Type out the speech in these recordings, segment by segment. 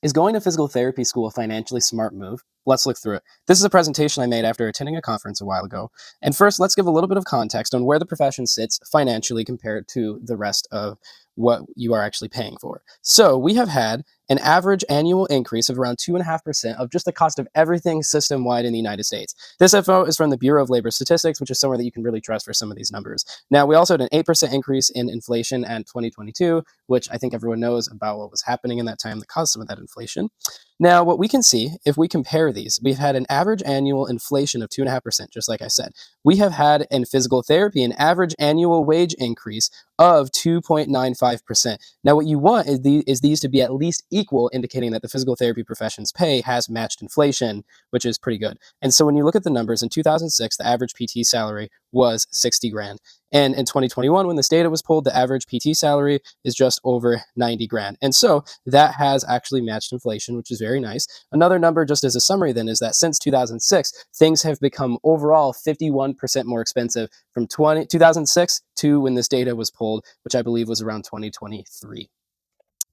Is going to physical therapy school a financially smart move? Let's look through it. This is a presentation I made after attending a conference a while ago. And first, let's give a little bit of context on where the profession sits financially compared to the rest of what you are actually paying for. So, we have had an average annual increase of around 2.5% of just the cost of everything system wide in the United States. This info is from the Bureau of Labor Statistics, which is somewhere that you can really trust for some of these numbers. Now, we also had an 8% increase in inflation in 2022, which I think everyone knows about what was happening in that time that caused some of that inflation. Now, what we can see, if we compare these, we've had an average annual inflation of 2.5%, just like I said. We have had in physical therapy an average annual wage increase of 2.95%. Now, what you want is these to be at least equal, indicating that the physical therapy profession's pay has matched inflation, which is pretty good. And so when you look at the numbers, in 2006, the average PT salary was 60 grand. And in 2021, when this data was pulled, the average PT salary is just over 90 grand. And so that has actually matched inflation, which is very nice. Another number, just as a summary then, is that since 2006, things have become overall 51% more expensive from 2006 to when this data was pulled, which I believe was around 2023.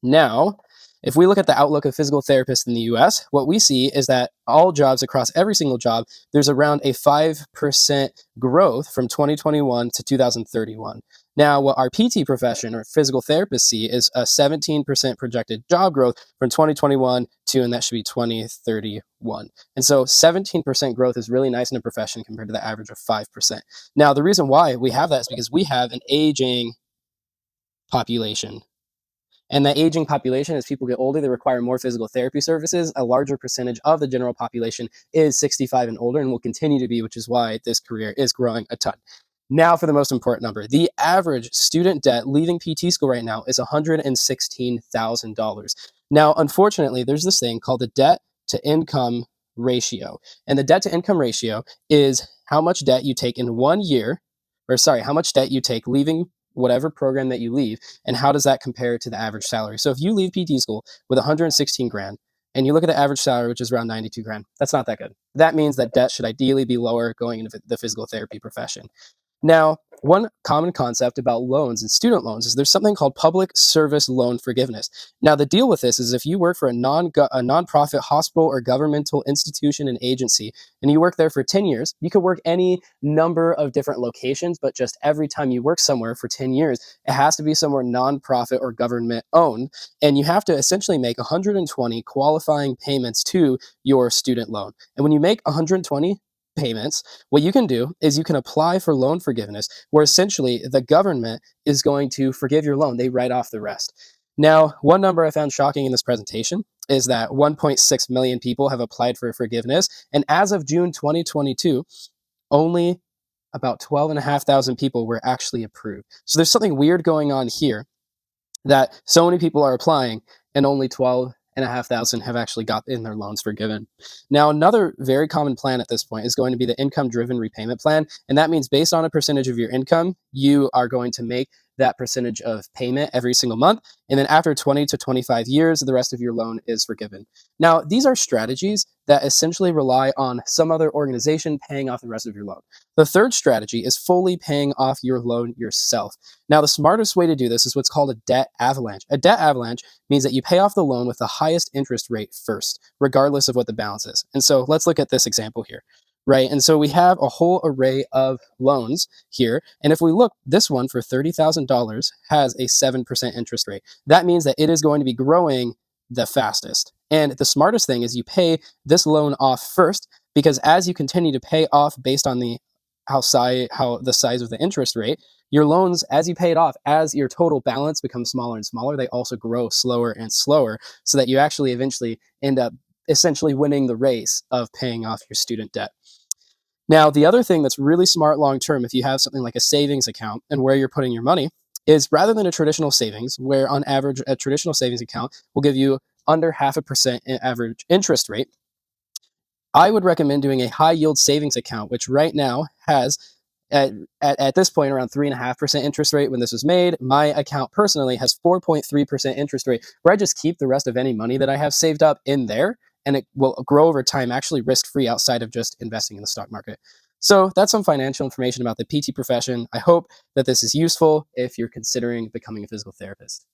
Now, if we look at the outlook of physical therapists in the US, what we see is that all jobs across every single job, there's around a 5% growth from 2021 to 2031. Now, what our PT profession or physical therapists see is a 17% projected job growth from 2021 to, and that should be 2031. And so 17% growth is really nice in a profession compared to the average of 5%. Now, the reason why we have that is because we have an aging population. And that aging population, as people get older, they require more physical therapy services. A larger percentage of the general population is 65 and older and will continue to be, which is why this career is growing a ton. Now for the most important number. The average student debt leaving PT school right now is $116,000. Now, unfortunately, there's this thing called the debt to income ratio. And the debt to income ratio is how much debt you take in 1 year, how much debt you take leaving whatever program that you leave, and how does that compare to the average salary? So if you leave PT school with 116 grand and you look at the average salary, which is around 92 grand, that's not that good. That means that debt should ideally be lower going into the physical therapy profession. Now, one common concept about loans and student loans is there's something called public service loan forgiveness. Now, the deal with this is if you work for a nonprofit hospital or governmental institution and agency, and you work there for 10 years, you could work any number of different locations, but just every time you work somewhere for 10 years, it has to be somewhere nonprofit or government owned, and you have to essentially make 120 qualifying payments to your student loan. And when you make 120 payments, what you can do is you can apply for loan forgiveness, where essentially the government is going to forgive your loan. They write off the rest. Now, one number I found shocking in this presentation is that 1.6 million people have applied for forgiveness. And as of June 2022, only about 12,500 people were actually approved. So there's something weird going on here that so many people are applying and only 12,500 have actually gotten their loans forgiven. Now, another very common plan at this point is going to be the income-driven repayment plan, and that means based on a percentage of your income, you are going to make that percentage of payment every single month, and then after 20 to 25 years, the rest of your loan is forgiven. Now, these are strategies that essentially rely on some other organization paying off the rest of your loan. The third strategy is fully paying off your loan yourself. Now, the smartest way to do this is what's called a debt avalanche. A debt avalanche means that you pay off the loan with the highest interest rate first, regardless of what the balance is. And so let's look at this example here, right? And so we have a whole array of loans here. And if we look, this one for $30,000 has a 7% interest rate. That means that it is going to be growing the fastest. And the smartest thing is you pay this loan off first, because as you continue to pay off based on how the size of the interest rate, your loans, as you pay it off, as your total balance becomes smaller and smaller, they also grow slower and slower, so that you actually eventually end up essentially winning the race of paying off your student debt. Now, the other thing that's really smart long-term, if you have something like a savings account and where you're putting your money, is rather than a traditional savings, where on average a traditional savings account will give you under 0.5% in average interest rate, I would recommend doing a high yield savings account, which right now has at this point around 3.5% interest rate. When this was made, my account personally has 4.3% interest rate, where I just keep the rest of any money that I have saved up in there, and it will grow over time, actually risk free outside of just investing in the stock market. So that's some financial information about the PT profession. I hope that this is useful if you're considering becoming a physical therapist.